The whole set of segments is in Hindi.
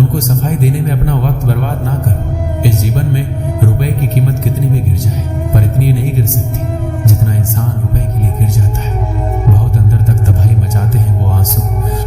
उनको सफाई देने में अपना वक्त बर्बाद ना करो। इस जीवन में रुपए की कीमत कितनी भी गिर जाए, पर इतनी नहीं गिर सकती जितना इंसान रुपए के लिए गिर जाता है। बहुत अंदर तक तबाही मचाते हैं वो आंसू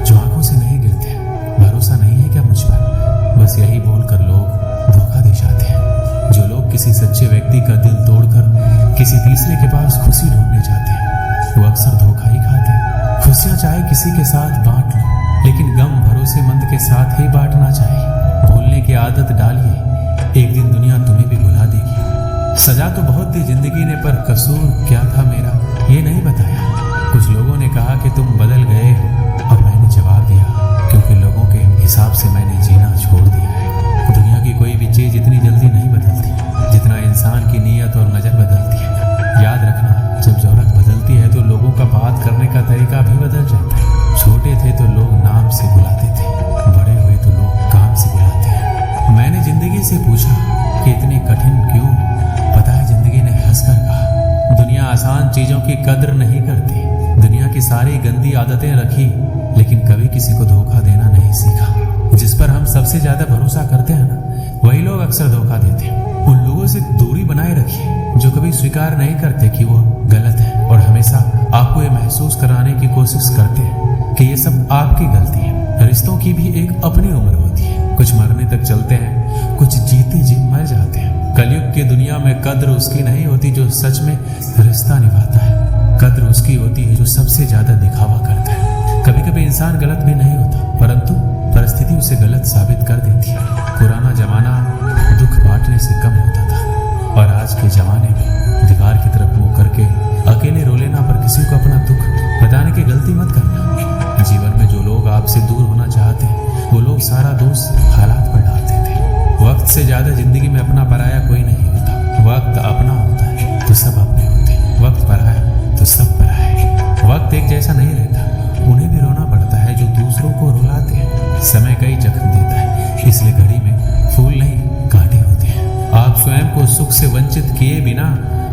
जो आंखों से नहीं गिरते। भरोसा नहीं है क्या मुझ पर? बस यही बोलकर लोग धोखा दे जाते हैं। जो लोग किसी सच्चे व्यक्ति का दिल तोड़कर किसी तीसरे के पास खुशी ढूंढने जाते हैं, वो अक्सर धोखा ही खाते हैं। खुशियां चाहे किसी के साथ बांट लो, लेकिन गम भरोसेमंद के साथ ही बांटना चाहिए। भूलने की आदत डालिए, एक दिन दुनिया तुम्हें भी भुला देगी। सजा तो बहुत दी जिंदगी ने, पर कसूर क्या था मेरा ये नहीं बताया। कुछ लोगों ने कहा कि तुम बदल गए हो, और मैंने जवाब दिया क्योंकि लोगों के हिसाब से मैंने जीना छोड़ दिया है। दुनिया की कोई भी चीज इतनी जल्दी नहीं बदलती जितना इंसान की नीयत और नजर बदलती है। याद रखना, जब जरूरत बदलती है तो लोगों का बात करने का तरीका भी बदल जाता है। छोटे थे तो लोग नाम से बुलाते थे, बड़े हुए तो लोग काम से बुलाते हैं। मैंने जिंदगी से पूछा कि इतनी कठिन क्यों? पता है जिंदगी ने हंसकर कहा, दुनिया आसान चीजों की कद्र नहीं करती। दुनिया की सारी गंदी आदतें रखी, लेकिन कभी किसी को धोखा देना नहीं सीखा। जिस पर हम सबसे ज्यादा भरोसा करते हैं ना, वही लोग अक्सर धोखा देते हैं। उन लोगों से दूरी बनाए रखिए जो कभी स्वीकार नहीं करते कि वो गलत है, और हमेशा आपको ये महसूस कराने की कोशिश करते हैं कि ये सब आपकी गलती है। रिश्तों की भी एक अपनी उम्र होती है। कुछ मरने तक चलते हैं, कुछ जीते जी मर जाते हैं। कलयुग की दुनिया में कद्र उसकी नहीं होती जो सच में रिश्ता निभाता है। कद्र उसकी होती है जो सबसे ज्यादा दिखावा करता है। कभी कभी इंसान गलत भी नहीं होता, परंतु परिस्थिति उसे गलत साबित कर देती है। पुराना जमाना दुख बांटने से कम होता था, और आज के जमाने में दीवार की तरफ मुंह करके अकेले रो लेना, पर किसी को अपना दुख बताने की गलती मत करना। जीवन में जो लोग आपसे दूर होना चाहते हैं, वो लोग सारा दोष हालात पर डालते थे। वक्त से ज्यादा जिंदगी में अपना पराया कोई नहीं होता। वक्त अपना होता है तो सब अपने होते हैं, वक्त पराया तो सब पराया है। वक्त एक जैसा नहीं रहता, उन्हें भी रोना पड़ता है जो दूसरों को रुलाते हैं। समय कई जख्म देता है, इसलिए घड़ी में फूल नहीं कांटे होते हैं। आप स्वयं को सुख से वंचित किए बिना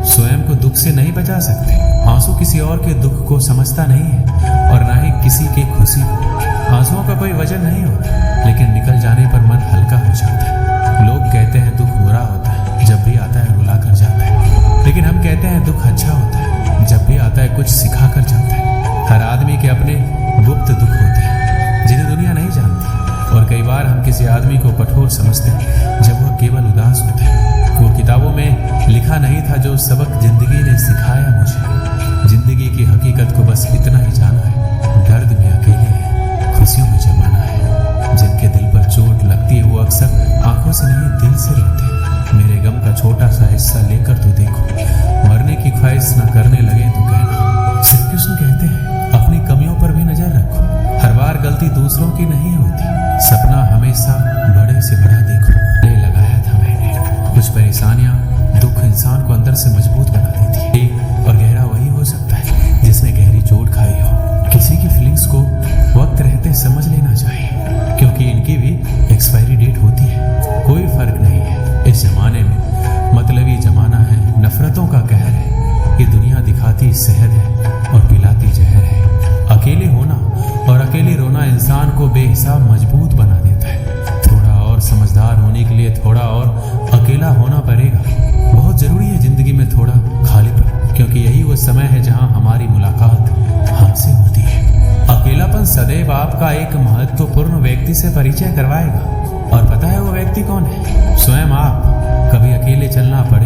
स्वयं को दुख से नहीं बचा सकते। आंसू किसी और के दुख को समझता नहीं है, और ना ही किसी की खुशी को। आंसुओं का कोई वजन नहीं होता, लेकिन निकल जाने पर मन हल्का हो जाता है। लोग कहते हैं दुख बुरा होता है, जब भी आता है रुला कर जाता है, लेकिन हम कहते हैं दुख अच्छा होता है, जब भी आता है कुछ सिखा कर जाता है। हर आदमी के अपने गुप्त दुख होते हैं जिन्हें दुनिया नहीं जानती, और कई बार हम किसी आदमी को कठोर समझते हैं जब वह केवल उदास होता है। वो किताबों में लिखा नहीं था जो सबक जिंदगी ने सिखाया मुझे। जिंदगी की हकीकत को बस इतना ही जाना है, दर्द में अकेले है, खुशियों में जमाना है। जिनके दिल पर चोट लगती है वो अक्सर आंखों से नहीं दिल से रोते हैं। मेरे गम का छोटा सा हिस्सा लेकर तो देखो, मरने की ख्वाहिश न करने लगे तो कहना। श्री कृष्ण कहते हैं अपनी कमियों पर भी नजर रखो, हर बार गलती दूसरों की नहीं होती। सपना हमेशा बड़े से बड़ा देखो। ये लगाया था मैंने, कुछ परेशानियां दुख इंसान को अंदर से मजबूत बना देती है, और गहरा वही हो सकता है जिसने गहरी चोट खाई हो। किसी की फीलिंग्स को वक्त रहते समझ लेना चाहिए, क्योंकि इनकी भी एक्सपायरी डेट होती है। कोई फर्क नहीं है इस जमाने में, मतलबी जमाना है, नफरतों का कहर है। ये दुनिया दिखाती शहद है और पिलाती जहर है। अकेले होना और अकेले रोना इंसान को बेहिसाब मजबूत बना देता है। थोड़ा और समझदार होने के लिए थोड़ा और अकेला होना पड़ेगा। बहुत जरूरी है जिंदगी में थोड़ा खालीपन, क्योंकि यही वो समय है जहां हमारी मुलाकात हमसे होती है। अकेलापन सदैव आपका एक महत्वपूर्ण व्यक्ति से परिचय करवाएगा, और पता है वो व्यक्ति कौन है? स्वयं आप। कभी अकेले चलना पड़े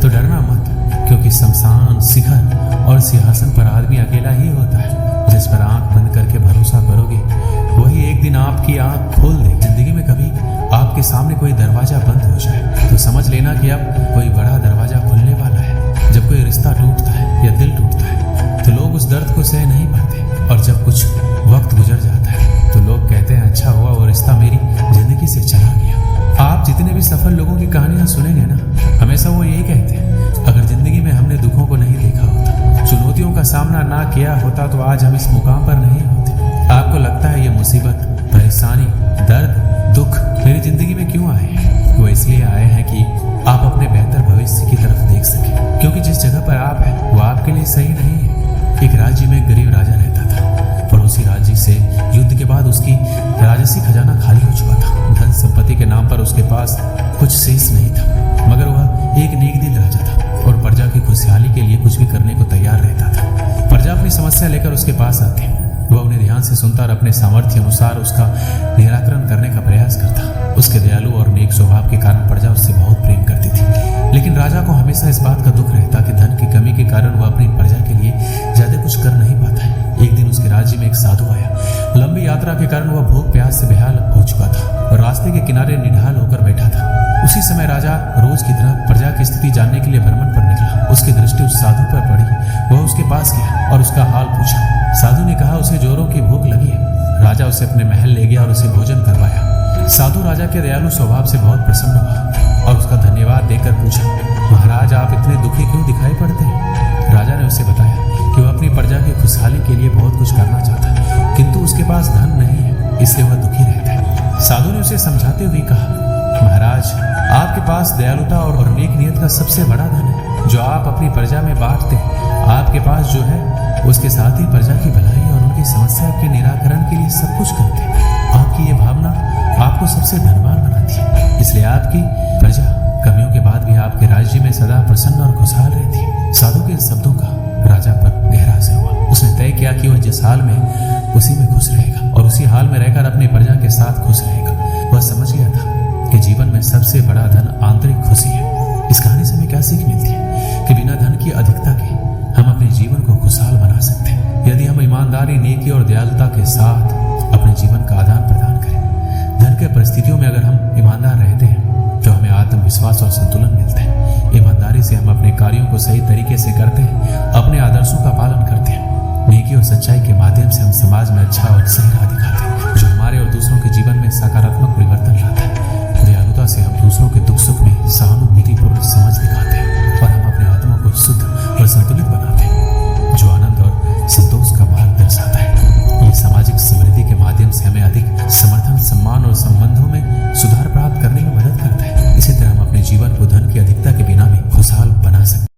तो डरना मत, क्योंकि शमशान, शिखर और सिंहासन पर आदमी अकेला ही होता है। जिस पर आंख बंद करके भरोसा करोगे वही एक दिन आपकी आंख खोल दे। जिंदगी में कभी आपके सामने कोई दरवाजा बंद हो जाए तो समझ लेना कि अब कोई बड़ा दरवाजा खुलने वाला है। जब कोई रिश्ता टूटता है या दिल टूटता है तो लोग उस दर्द को सह नहीं पाते, और जब कुछ वक्त गुजर जाता है तो लोग कहते हैं अच्छा हुआ वो रिश्ता मेरी जिंदगी से चला गया। आप जितने भी सफल लोगों की कहानियां सुनेंगे ना, हमेशा वो यही कहते हैं अगर जिंदगी में हमने दुखों को नहीं देखा होता, चुनौतियों का सामना ना किया होता, तो आज हम इस मुकाम पर नहीं होते। आपको लगता है ये मुसीबत, परेशानी, दर्द, दुख मेरी जिंदगी में क्यों आए हैं? वो इसलिए आए हैं कि आप अपने बेहतर भविष्य की तरफ देख सकें, क्योंकि जिस जगह पर आप हैं वो आपके लिए सही नहीं है। एक राज्य में एक गरीब राजा रहता था। पड़ोसी राज्य से युद्ध के बाद उसकी राजसी खजाना खाली हो चुका था। धन पर उसके पास कुछ शेष नहीं था, मगर वह एक नेक दिल राजा था और प्रजा की खुशहाली के लिए कुछ भी करने को तैयार रहता था। प्रजा अपनी समस्या लेकर उसके पास आती, वह उन्हें ध्यान से सुनता और अपने सामर्थ्य अनुसार उसका निराकरण करने का प्रयास करता। उसके दयालु और नेक स्वभाव के कारण प्रजा उससे बहुत प्रेम करती थी, लेकिन राजा को हमेशा इस बात का दुख रहता कि धन की कमी के कारण वह अपनी प्रजा के लिए ज्यादा कुछ कर नहीं पाता है। एक दिन उसके राज्य में एक साधु आया। लंबी यात्रा के कारण वह भूख प्यास से बेहाल हो चुका था और रास्ते के किनारे निढाल होकर बैठा था। उसी समय राजा रोज की तरह प्रजा की स्थिति जानने के लिए भ्रमण पर निकला। उसकी दृष्टि उस साधु पर पड़ी। वह उसके पास गया और उसका हाल पूछा। साधु ने कहा उसे जोरों की भूख लगी है। राजा उसे अपने महल ले गया और उसे भोजन करवाया। साधु राजा के दयालु स्वभाव से बहुत प्रसन्न हुआ और उसका धन्यवाद देकर पूछा, महाराज आप इतने दुखी क्यों दिखाई पड़ते हैं? राजा ने उसे बताया कि वह अपनी प्रजा की खुशहाली के लिए बहुत कुछ करना चाहता है, किंतु उसके पास धन नहीं है, इसलिए वह दुखी रहता है। साधु ने उसे समझाते हुए कहा, महाराज आपके पास दयालुता और नेक नियत का सबसे बड़ा धन है, जो आप अपनी प्रजा में बांटते हैं। आपके पास जो है उसके साथ ही प्रजा की भलाई और उनकी समस्या के निराकरण के लिए सब कुछ करते हैं। आपकी ये भावना आपको सबसे धनवान बनाती है, इसलिए आपकी प्रजा कमियों के बाद भी आपके राज्य में सदा प्रसन्न और खुशहाल रहती है। साधु के इन शब्दों का राजा पर गहरा असर हुआ। उसने तय किया कि वह जिस हाल में उसी में खुश रहेगा और उसी हाल में रहकर अपनी प्रजा के साथ खुश रहेगा। वह समझ गया था कि जीवन में सबसे बड़ा धन आंतरिक खुशी है। इस कहानी से हमें क्या सीख मिलती है कि बिना धन की अधिकता के हम अपने जीवन को खुशहाल बना सकते हैं, यदि हम ईमानदारी, नेकी और दयालुता के साथ अपने जीवन का आदान प्रदान करें। धन के परिस्थितियों में अगर हम ईमानदार रहते हैं तो हमें आत्मविश्वास और संतुलन मिलता है। ईमानदारी से हम अपने कार्यों को सही तरीके से करते हैं, अपने आदर्शों का पालन करते हैं। नेकी और सच्चाई के माध्यम से हम समाज में अच्छा और सही राह दिखाते हैं, जो हमारे और दूसरों के जीवन